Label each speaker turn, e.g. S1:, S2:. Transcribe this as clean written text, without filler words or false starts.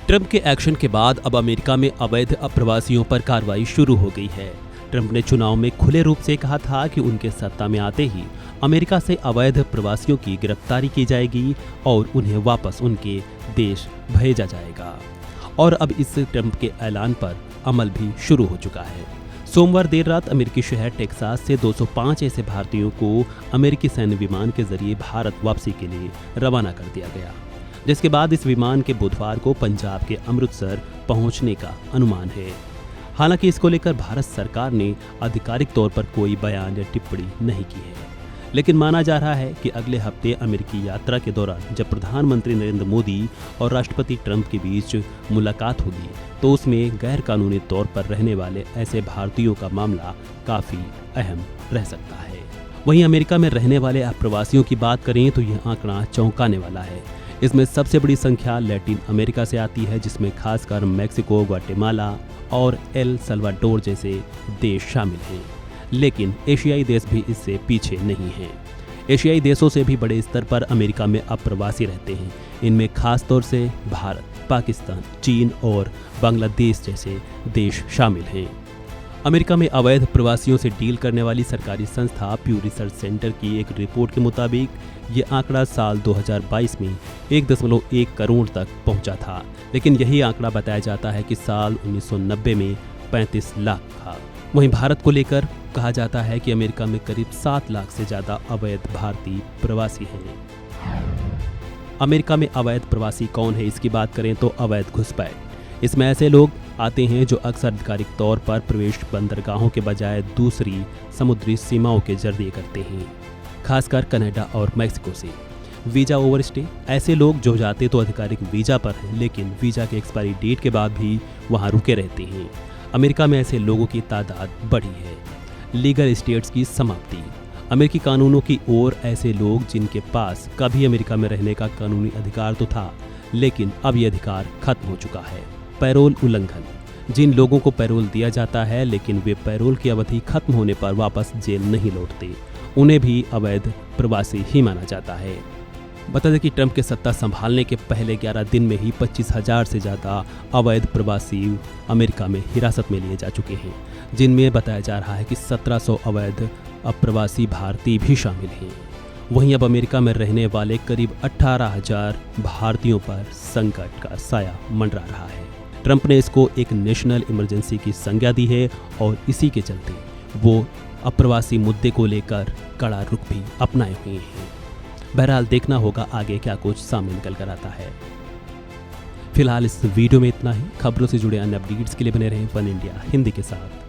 S1: Trump के action के बाद अब अमेरिका में अवैध अप्रवासियों पर कार्रवाई शुरू हो गई है। ट्रंप ने चुनाव में खुले रूप से कहा था कि उनके सत्ता में आते ही अमेरिका से अवैध प्रवासियों की गिरफ्तारी की जाएगी और उन्हें वापस उनके देश भेजा जाएगा। और अब इस ट्रंप के ऐलान पर अमल भी शुरू हो चुका है। सोमवार देर रात अमेरिकी शहर टेक्सास से 205 ऐसे भारतीयों को अमेरिकी सैन्य विमान के जरिए भारत वापसी के लिए रवाना कर दिया गया, जिसके बाद इस विमान के बुधवार को पंजाब के अमृतसर पहुंचने का अनुमान है। हालांकि इसको लेकर भारत सरकार ने आधिकारिक तौर पर कोई बयान या टिप्पणी नहीं की है, लेकिन माना जा रहा है कि अगले हफ्ते अमेरिकी यात्रा के दौरान जब प्रधानमंत्री नरेंद्र मोदी और राष्ट्रपति ट्रंप के बीच मुलाकात होगी तो उसमें गैर कानूनी तौर पर रहने वाले ऐसे भारतीयों का मामला काफ़ी अहम रह सकता है। वहीं अमेरिका में रहने वाले अप्रवासियों की बात करें तो यह आंकड़ा चौंकाने वाला है। इसमें सबसे बड़ी संख्या लैटिन अमेरिका से आती है, जिसमें खासकर मैक्सिको, ग्वाटेमाला और एल सल्वाडोर जैसे देश शामिल हैं। लेकिन एशियाई देश भी इससे पीछे नहीं हैं। एशियाई देशों से भी बड़े स्तर पर अमेरिका में अप्रवासी रहते हैं। इनमें खास तौर से भारत, पाकिस्तान, चीन और बांग्लादेश जैसे देश शामिल हैं। अमेरिका में अवैध प्रवासियों से डील करने वाली सरकारी संस्था प्यू रिसर्च सेंटर की एक रिपोर्ट के मुताबिक ये आंकड़ा साल 2022 में 1.1 करोड़ तक पहुंचा था, लेकिन यही आंकड़ा बताया जाता है कि साल 1990 में 35 लाख था। वहीं भारत को लेकर कहा जाता है कि अमेरिका में करीब 7 लाख से ज़्यादा अवैध भारतीय प्रवासी हैं। अमेरिका में अवैध प्रवासी कौन है, इसकी बात करें तो अवैध घुसपैठ। इसमें ऐसे लोग आते हैं जो अक्सर आधिकारिक तौर पर प्रवेश बंदरगाहों के बजाय दूसरी समुद्री सीमाओं के जरिए करते हैं, खासकर कनाडा और मैक्सिको से। वीज़ा ओवरस्टे, ऐसे लोग जो जाते तो आधिकारिक वीज़ा पर हैं, लेकिन वीज़ा के एक्सपायरी डेट के बाद भी वहां रुके रहते हैं। अमेरिका में ऐसे लोगों की तादाद बढ़ी है। लीगल स्टेट्स की समाप्ति, अमेरिकी कानूनों की ओर ऐसे लोग जिनके पास कभी अमेरिका में रहने का कानूनी अधिकार तो था, लेकिन अब ये अधिकार खत्म हो चुका है। पैरोल उल्लंघन, जिन लोगों को पैरोल दिया जाता है लेकिन वे पैरोल की अवधि खत्म होने पर वापस जेल नहीं लौटते, उन्हें भी अवैध प्रवासी ही माना जाता है। बता दें कि ट्रंप के सत्ता संभालने के पहले 11 दिन में ही 25,000 से ज़्यादा अवैध प्रवासी अमेरिका में हिरासत में लिए जा चुके हैं, जिनमें बताया जा रहा है कि 1700 अवैध अप्रवासी भारतीय भी शामिल हैं। वहीं अब अमेरिका में रहने वाले करीब 18,000 भारतीयों पर संकट का साया मंडरा रहा है। ट्रंप ने इसको एक नेशनल इमरजेंसी की संज्ञा दी है और इसी के चलते वो अप्रवासी मुद्दे को लेकर कड़ा रुख भी अपनाए हुए हैं। बहरहाल देखना होगा आगे क्या कुछ सामने निकल कर आता है। फिलहाल इस वीडियो में इतना ही। खबरों से जुड़े अन्य अपडेट्स के लिए बने रहें वन इंडिया हिंदी के साथ।